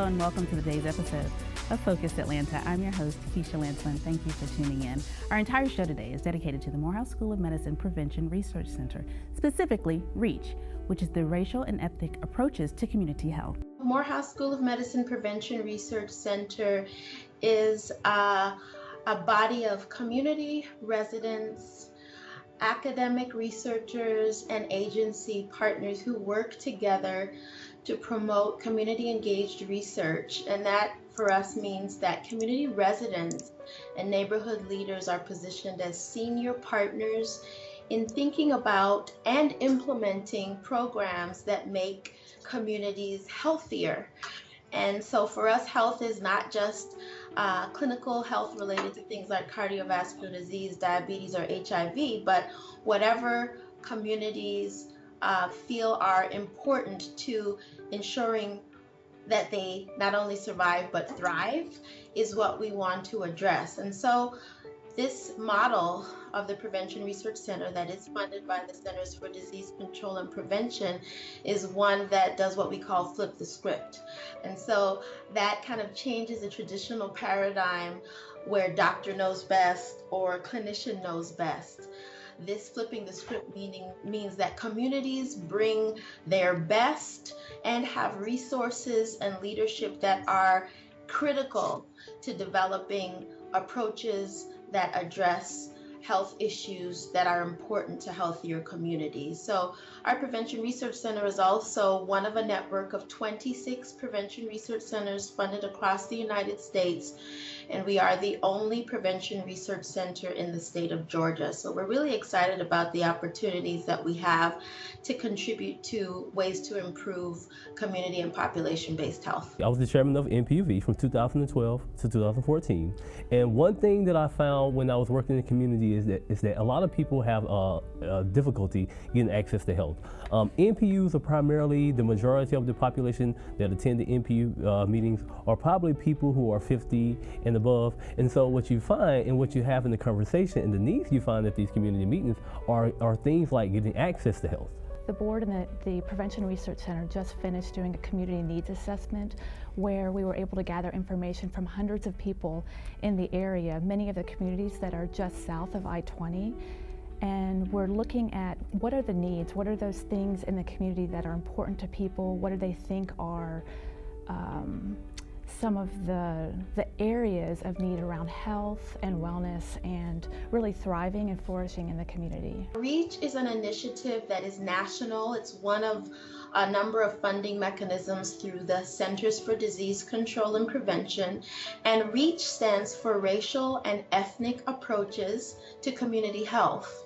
Hello and welcome to today's episode of Focus Atlanta. I'm your host, Keisha Lancelin. Thank you for tuning in. Our entire show today is dedicated to the Morehouse School of Medicine Prevention Research Center, specifically REACH, which is the Racial and Ethnic Approaches to Community Health. Morehouse School of Medicine Prevention Research Center is a body of community residents, academic researchers, and agency partners who work together to promote community-engaged research. And that for us means that community residents and neighborhood leaders are positioned as senior partners in thinking about and implementing programs that make communities healthier. And so for us, health is not just clinical health related to things like cardiovascular disease, diabetes, or HIV, but whatever communities feel are important to ensuring that they not only survive but thrive is what we want to address. And so this model of the Prevention Research Center that is funded by the Centers for Disease Control and Prevention is one that does what we call flip the script. And so that kind of changes the traditional paradigm where doctor knows best or clinician knows best. This flipping the script means that communities bring their best and have resources and leadership that are critical to developing approaches that address health issues that are important to healthier communities. So our Prevention Research Center is also one of a network of 26 prevention research centers funded across the United States. And we are the only prevention research center in the state of Georgia. So we're really excited about the opportunities that we have to contribute to ways to improve community and population-based health. I was the chairman of MPUV from 2012 to 2014. And one thing that I found when I was working in the community is that a lot of people have difficulty getting access to health. NPUs are primarily the majority of the population that attend the NPU meetings are probably people who are 50 and above. And so what you find and what you have in the conversation and the needs you find at these community meetings are things like getting access to health. The board and the Prevention Research Center just finished doing a community needs assessment where we were able to gather information from hundreds of people in the area, many of the communities that are just south of I-20. And we're looking at what are the needs, what are those things in the community that are important to people, what do they think are some of the areas of need around health and wellness and really thriving and flourishing in the community. REACH is an initiative that is national. It's one of a number of funding mechanisms through the Centers for Disease Control and Prevention. And REACH stands for Racial and Ethnic Approaches to Community Health.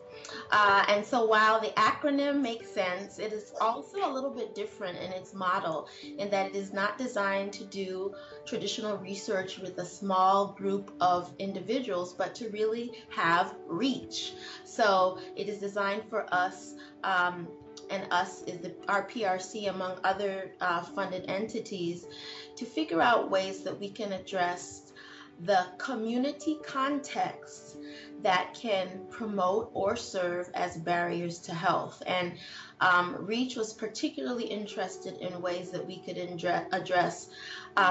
And so while the acronym makes sense, it is also a little bit different in its model in that it is not designed to do traditional research with a small group of individuals, but to really have reach. So it is designed for us, and us is our PRC among other funded entities, to figure out ways that we can address the community context that can promote or serve as barriers to health. And REACH was particularly interested in ways that we could address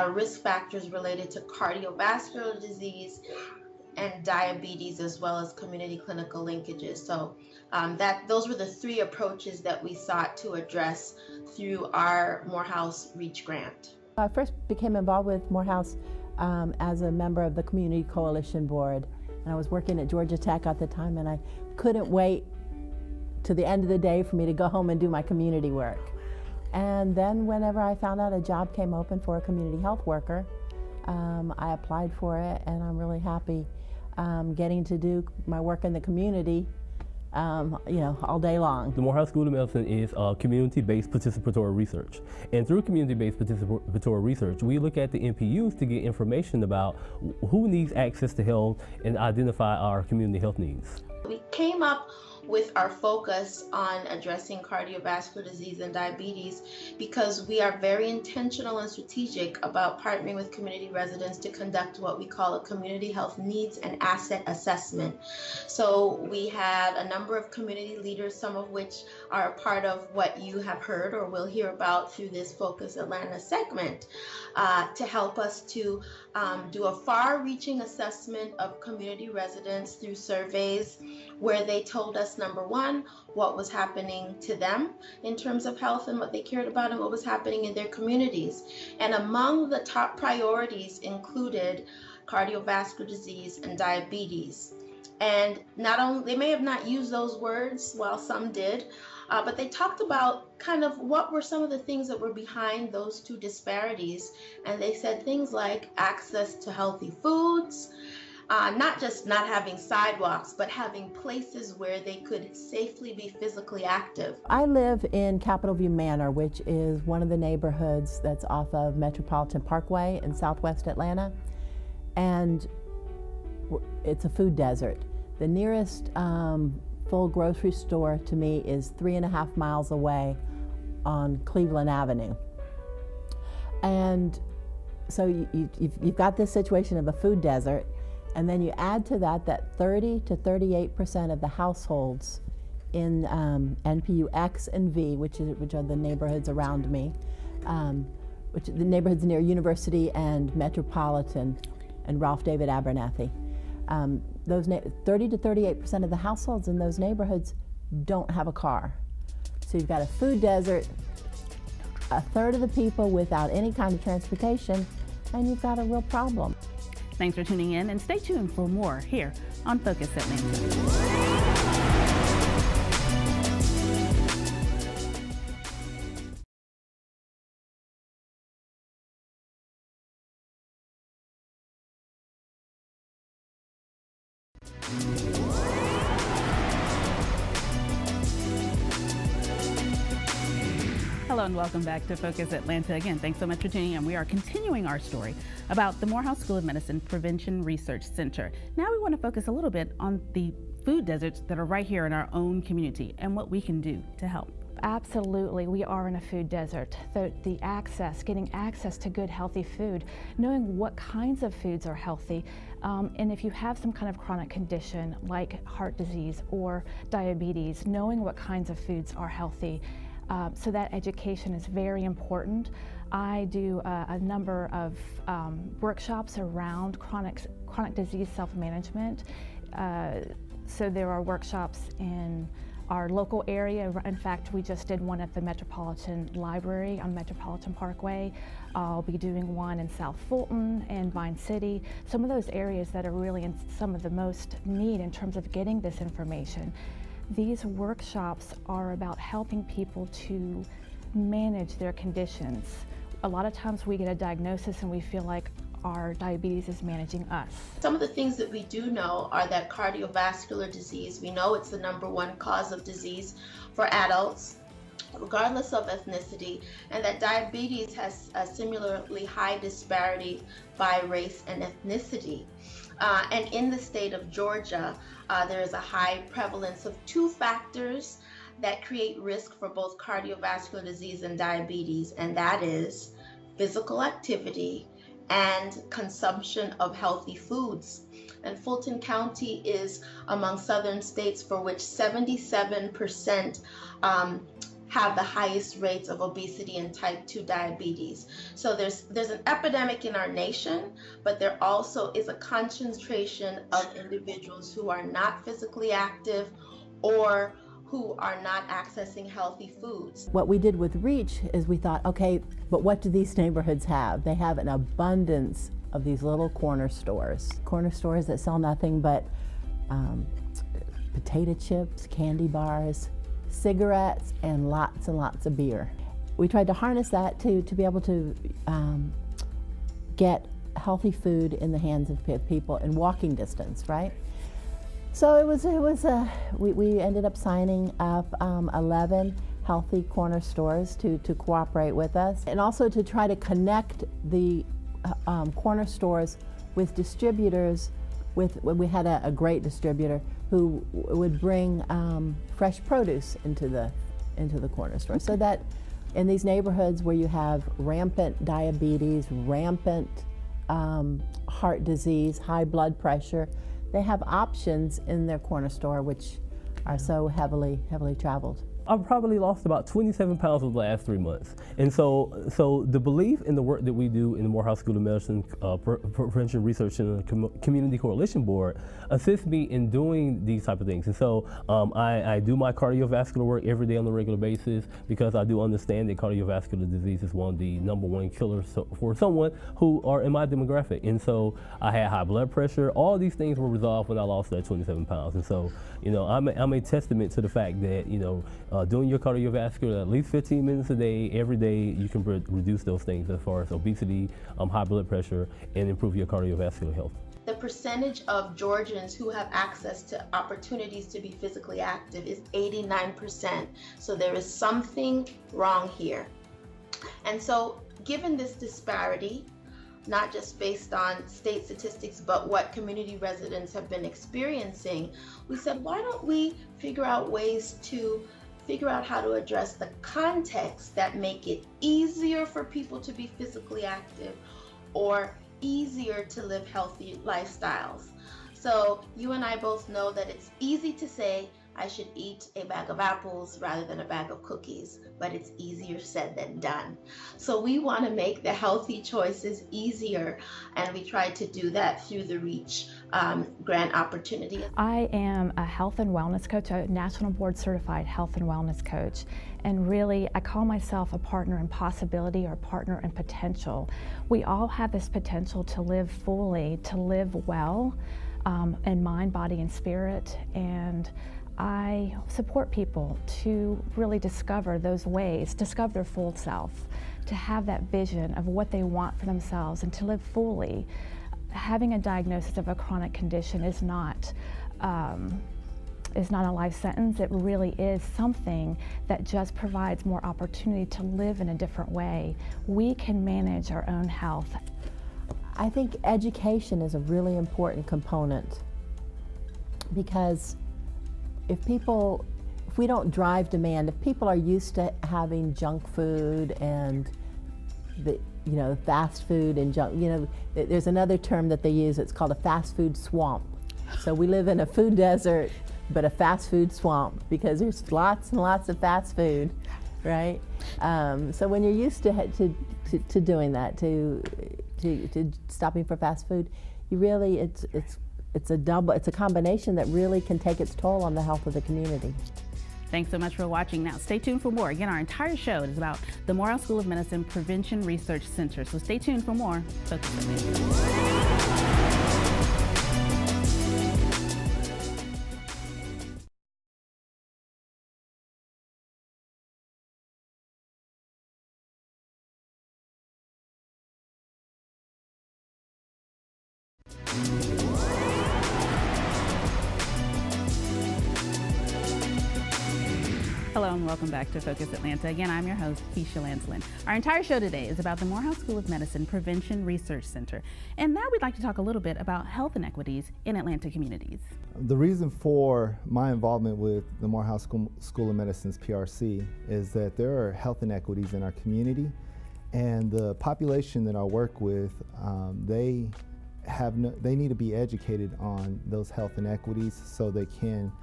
risk factors related to cardiovascular disease and diabetes, as well as community clinical linkages. So those were the three approaches that we sought to address through our Morehouse REACH grant. I first became involved with Morehouse as a member of the Community Coalition Board. And I was working at Georgia Tech at the time, and I couldn't wait to the end of the day for me to go home and do my community work. And then whenever I found out a job came open for a community health worker, I applied for it, and I'm really happy getting to do my work in the community all day long. The Morehouse School of Medicine is community-based participatory research. And through community-based participatory research, we look at the NPUs to get information about who needs access to health and identify our community health needs. We came up with our focus on addressing cardiovascular disease and diabetes, because we are very intentional and strategic about partnering with community residents to conduct what we call a community health needs and asset assessment. So we have a number of community leaders, some of which are a part of what you have heard or will hear about through this Focus Atlanta segment, to help us to do a far-reaching assessment of community residents through surveys where they told us, number one, what was happening to them in terms of health and what they cared about and what was happening in their communities. And among the top priorities included cardiovascular disease and diabetes. And not only, they may have not used those words, while some did, but they talked about kind of what were some of the things that were behind those two disparities. And they said things like access to healthy foods, not just not having sidewalks, but having places where they could safely be physically active. I live in Capitol View Manor, which is one of the neighborhoods that's off of Metropolitan Parkway in Southwest Atlanta. And it's a food desert. The nearest full grocery store to me is 3.5 miles away on Cleveland Avenue. And so you've got this situation of a food desert, and then you add to that 30 to 38% of the households in NPU X and V, which are the neighborhoods around me, which the neighborhoods near University and Metropolitan and Ralph David Abernathy. Those 30 to 38% of the households in those neighborhoods don't have a car. So you've got a food desert, a third of the people without any kind of transportation, and you've got a real problem. Thanks for tuning in, and stay tuned for more here on Focus Atlanta. Hello and welcome back to Focus Atlanta. Again, thanks so much for tuning in. We are continuing our story about the Morehouse School of Medicine Prevention Research Center. Now we want to focus a little bit on the food deserts that are right here in our own community and what we can do to help. Absolutely, we are in a food desert. The access, getting access to good, healthy food, knowing what kinds of foods are healthy, and if you have some kind of chronic condition like heart disease or diabetes, knowing what kinds of foods are healthy. So that education is very important. I do a number of workshops around chronic disease self-management. So there are workshops in our local area. In fact, we just did one at the Metropolitan Library on Metropolitan Parkway. I'll be doing one in South Fulton and Vine City. Some of those areas that are really in some of the most need in terms of getting this information. These workshops are about helping people to manage their conditions. A lot of times we get a diagnosis and we feel like our diabetes is managing us. Some of the things that we do know are that cardiovascular disease, we know it's the #1 cause of disease for adults, regardless of ethnicity, and that diabetes has a similarly high disparity by race and ethnicity. And in the state of Georgia, there is a high prevalence of 2 factors that create risk for both cardiovascular disease and diabetes, and that is physical activity and consumption of healthy foods. And Fulton County is among southern states for which 77% have the highest rates of obesity and type 2 diabetes. So there's an epidemic in our nation, but there also is a concentration of individuals who are not physically active or who are not accessing healthy foods. What we did with REACH is we thought, okay, but what do these neighborhoods have? They have an abundance of these little corner stores that sell nothing but potato chips, candy bars, cigarettes, and lots of beer. We tried to harness that to be able to get healthy food in the hands of people in walking distance, right? So we ended up signing up 11 healthy corner stores to cooperate with us, and also to try to connect the corner stores with distributors we had a great distributor who would bring fresh produce into the corner store, so that in these neighborhoods where you have rampant diabetes, rampant heart disease, high blood pressure, they have options in their corner store which are so heavily traveled. I've probably lost about 27 pounds over the last 3 months. And so the belief in the work that we do in the Morehouse School of Medicine Prevention Research and Community Coalition Board assists me in doing these type of things. And so I do my cardiovascular work every day on a regular basis, because I do understand that cardiovascular disease is one of the #1 killers for someone who are in my demographic. And so I had high blood pressure. All these things were resolved when I lost that 27 pounds. And so, you know, I'm a testament to the fact that, you know, doing your cardiovascular at least 15 minutes a day, every day, you can reduce those things as far as obesity, high blood pressure, and improve your cardiovascular health. The percentage of Georgians who have access to opportunities to be physically active is 89%. So there is something wrong here. And so given this disparity, not just based on state statistics, but what community residents have been experiencing, we said, why don't we figure out ways to figure out how to address the context that make it easier for people to be physically active or easier to live healthy lifestyles. So you and I both know that it's easy to say I should eat a bag of apples rather than a bag of cookies, but it's easier said than done. So we want to make the healthy choices easier, and we try to do that through the REACH grant opportunity. I am a health and wellness coach, a national board certified health and wellness coach, and really I call myself a partner in possibility or partner in potential. We all have this potential to live fully, to live well in mind, body, and spirit, and I support people to really discover those ways, discover their full self, to have that vision of what they want for themselves and to live fully. Having a diagnosis of a chronic condition is not a life sentence. It really is something that just provides more opportunity to live in a different way. We can manage our own health. I think education is a really important component, because if we don't drive demand, if people are used to having junk food and fast food and junk, there's another term that they use, it's called a fast food swamp. So we live in a food desert, but a fast food swamp, because there's lots and lots of fast food, right? So when you're used to doing that, to stopping for fast food, you really, it's a combination that really can take its toll on the health of the community. Thanks so much for watching. Now stay tuned for more. Again, our entire show is about the Morehouse School of Medicine Prevention Research Center. So stay tuned for more. Focus at Atlanta. Hello and welcome back to Focus Atlanta. Again, I'm your host, Keisha Lanslin. Our entire show today is about the Morehouse School of Medicine Prevention Research Center. And now we'd like to talk a little bit about health inequities in Atlanta communities. The reason for my involvement with the Morehouse School of Medicine's PRC is that there are health inequities in our community, and the population that I work with, they need to be educated on those health inequities so they can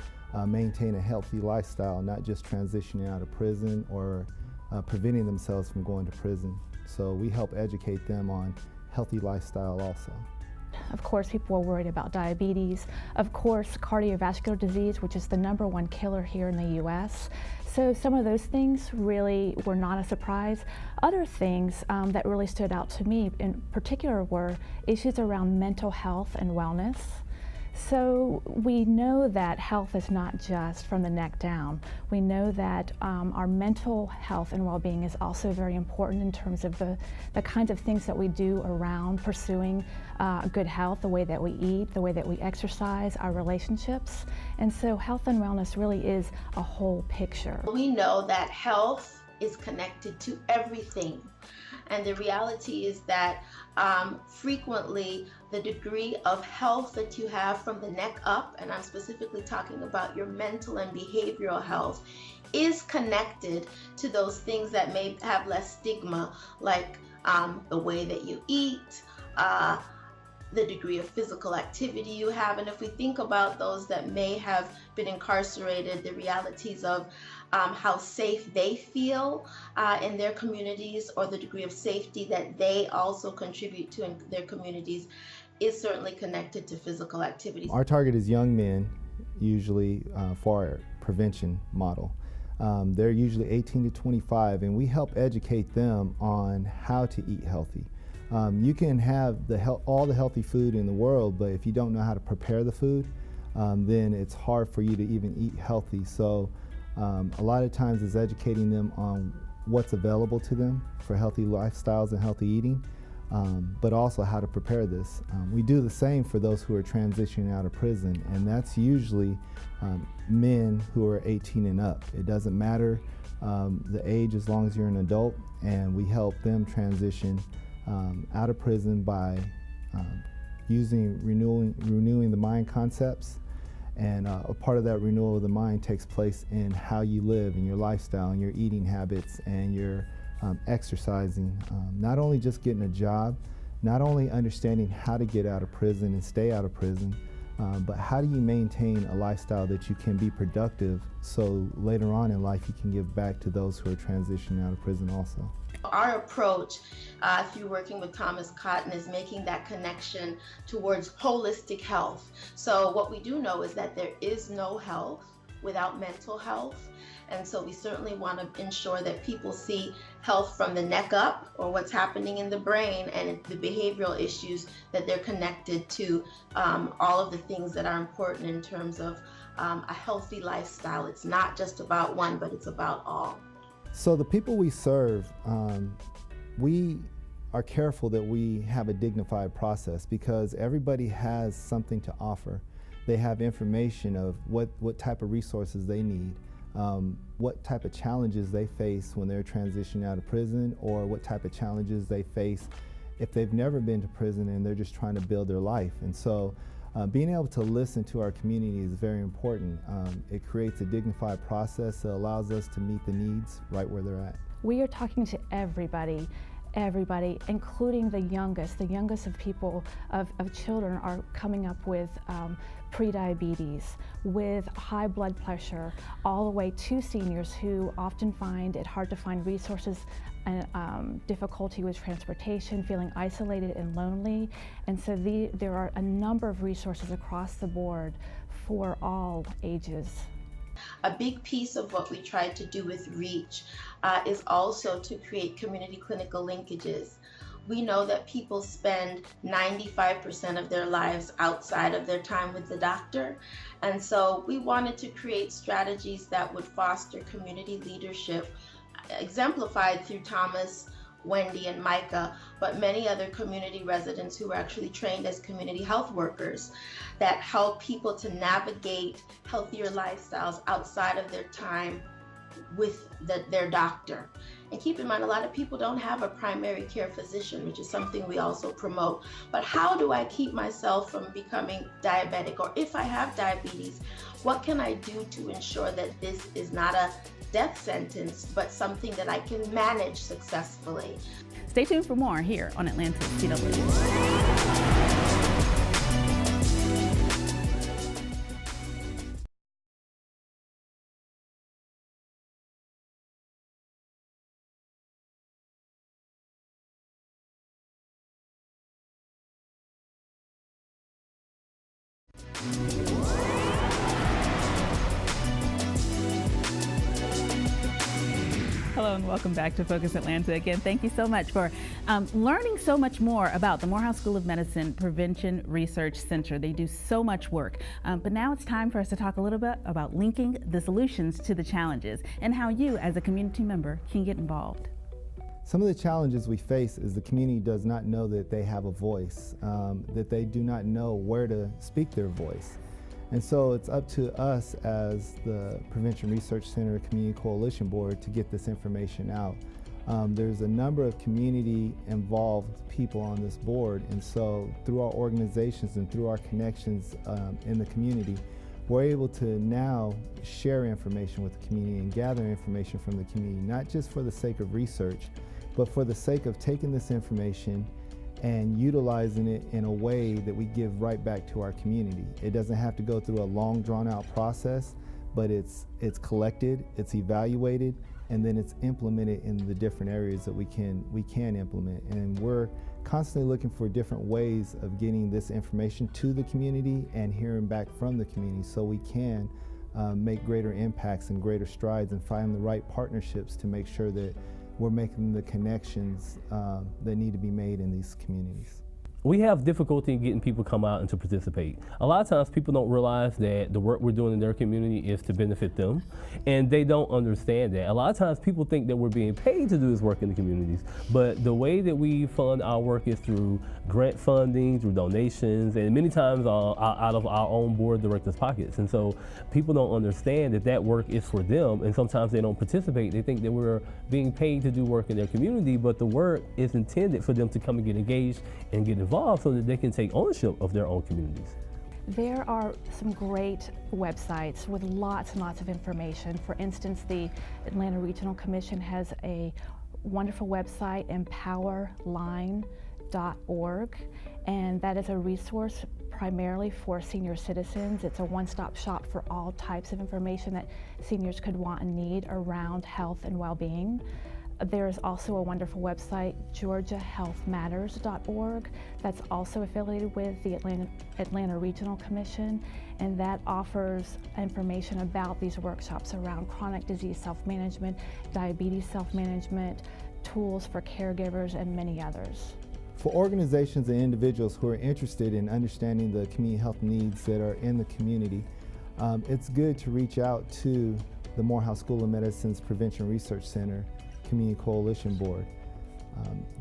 maintain a healthy lifestyle, not just transitioning out of prison or preventing themselves from going to prison. So we help educate them on healthy lifestyle also. Of course, people are worried about diabetes. Of course, cardiovascular disease, which is the #1 killer here in the U.S. So some of those things really were not a surprise. Other things that really stood out to me in particular were issues around mental health and wellness. So we know that health is not just from the neck down. We know that our mental health and well-being is also very important in terms of the kinds of things that we do around pursuing good health, the way that we eat, the way that we exercise, our relationships. And so health and wellness really is a whole picture. We know that health is connected to everything. And the reality is that frequently the degree of health that you have from the neck up, and I'm specifically talking about your mental and behavioral health, is connected to those things that may have less stigma, like the way that you eat, the degree of physical activity you have. And if we think about those that may have been incarcerated, the realities of how safe they feel in their communities, or the degree of safety that they also contribute to in their communities, is certainly connected to physical activity. Our target is young men, usually for our prevention model. They're usually 18 to 25, and we help educate them on how to eat healthy. You can have all the healthy food in the world, but if you don't know how to prepare the food, then it's hard for you to even eat healthy. So a lot of times it's educating them on what's available to them for healthy lifestyles and healthy eating, but also how to prepare this. We do the same for those who are transitioning out of prison, and that's usually men who are 18 and up. It doesn't matter the age as long as you're an adult, and we help them transition out of prison by renewing the mind concepts. And a part of that renewal of the mind takes place in how you live and your lifestyle and your eating habits and your exercising. Not only just getting a job, not only understanding how to get out of prison and stay out of prison, but how do you maintain a lifestyle that you can be productive so later on in life you can give back to those who are transitioning out of prison also. Our approach through working with Thomas Cotton is making that connection towards holistic health. So what we do know is that there is no health without mental health. And so we certainly want to ensure that people see health from the neck up, or what's happening in the brain, and the behavioral issues that they're connected to, all of the things that are important in terms of a healthy lifestyle. It's not just about one, but it's about all. So the people we serve, we are careful that we have a dignified process, because everybody has something to offer. They have information of what type of resources they need, what type of challenges they face when they're transitioning out of prison, or what type of challenges they face if they've never been to prison and they're just trying to build their life. And so being able to listen to our community is very important. It creates a dignified process that allows us to meet the needs right where they're at. We are talking to everybody, including the youngest of people, of children are coming up with pre-diabetes, with high blood pressure, all the way to seniors who often find it hard to find resources and difficulty with transportation, feeling isolated and lonely. And so there are a number of resources across the board for all ages. A big piece of what we try to do with REACH is also to create community clinical linkages. We know that people spend 95% of their lives outside of their time with the doctor. And so we wanted to create strategies that would foster community leadership, exemplified through Thomas, Wendy, and Micah, but many other community residents who are actually trained as community health workers that help people to navigate healthier lifestyles outside of their time with their doctor. And keep in mind, a lot of people don't have a primary care physician, which is something we also promote. But how do I keep myself from becoming diabetic? Or if I have diabetes, what can I do to ensure that this is not a death sentence, but something that I can manage successfully? Stay tuned for more here on Atlanta's CW. Hello and welcome back to Focus Atlanta. Again, thank you so much for learning so much more about the Morehouse School of Medicine Prevention Research Center. They do so much work. But now it's time for us to talk a little bit about linking the solutions to the challenges and how you as a community member can get involved. Some of the challenges we face is the community does not know that they have a voice, that they do not know where to speak their voice. And so it's up to us as the Prevention Research Center Community Coalition Board to get this information out. There's a number of community involved people on this board, and so through our organizations and through our connections in the community, we're able to now share information with the community and gather information from the community, not just for the sake of research, but for the sake of taking this information and utilizing it in a way that we give right back to our community. It doesn't have to go through a long, drawn-out process, but it's collected, it's evaluated, and then it's implemented in the different areas that we can implement. And we're constantly looking for different ways of getting this information to the community and hearing back from the community so we can make greater impacts and greater strides and find the right partnerships to make sure that we're making the connections that need to be made in these communities. We have difficulty in getting people to come out and to participate. A lot of times people don't realize that the work we're doing in their community is to benefit them, and they don't understand that. A lot of times people think that we're being paid to do this work in the communities, but the way that we fund our work is through grant funding, through donations, and many times out of our own board directors' pockets. And so people don't understand that that work is for them, and sometimes they don't participate. They think that we're being paid to do work in their community, but the work is intended for them to come and get engaged and get involved so that they can take ownership of their own communities. There are some great websites with lots and lots of information. For instance, the Atlanta Regional Commission has a wonderful website, empowerline.org, and that is a resource primarily for senior citizens. It's a one-stop shop for all types of information that seniors could want and need around health and well-being. There is also a wonderful website, georgiahealthmatters.org, that's also affiliated with the Atlanta Regional Commission, and that offers information about these workshops around chronic disease self-management, diabetes self-management, tools for caregivers, and many others. For organizations and individuals who are interested in understanding the community health needs that are in the community, it's good to reach out to the Morehouse School of Medicine's Prevention Research Center Community Coalition Board.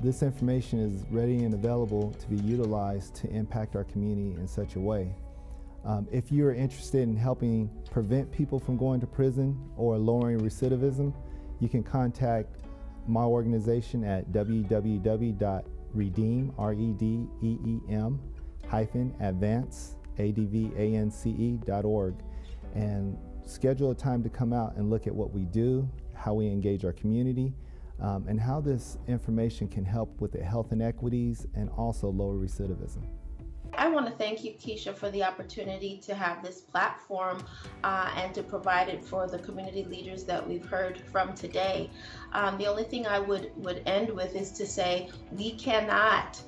This information is ready and available to be utilized to impact our community in such a way. If you are interested in helping prevent people from going to prison or lowering recidivism, you can contact my organization at www.redeem-advance.org and schedule a time to come out and look at what we do, how we engage our community, and how this information can help with the health inequities and also lower recidivism. I want to thank you, Keisha, for the opportunity to have this platform and to provide it for the community leaders that we've heard from today. The only thing I would end with is to say we cannot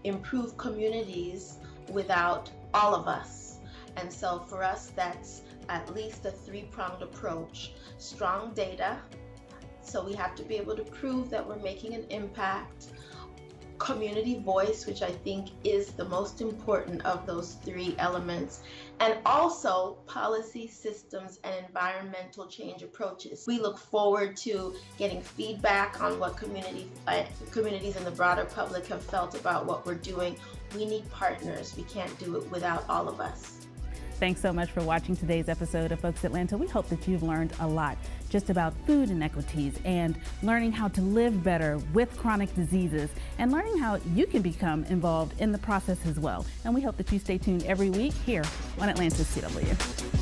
improve communities without all of us. And so for us, that's at least a three-pronged approach. Strong data, so we have to be able to prove that we're making an impact. Community voice, which I think is the most important of those three elements, and also policy, systems, and environmental change approaches. We look forward to getting feedback on what communities and the broader public have felt about what we're doing. We need partners. We can't do it without all of us. Thanks so much for watching today's episode of Focus Atlanta. We hope that you've learned a lot just about food inequities and learning how to live better with chronic diseases and learning how you can become involved in the process as well. And we hope that you stay tuned every week here on Atlanta's CW.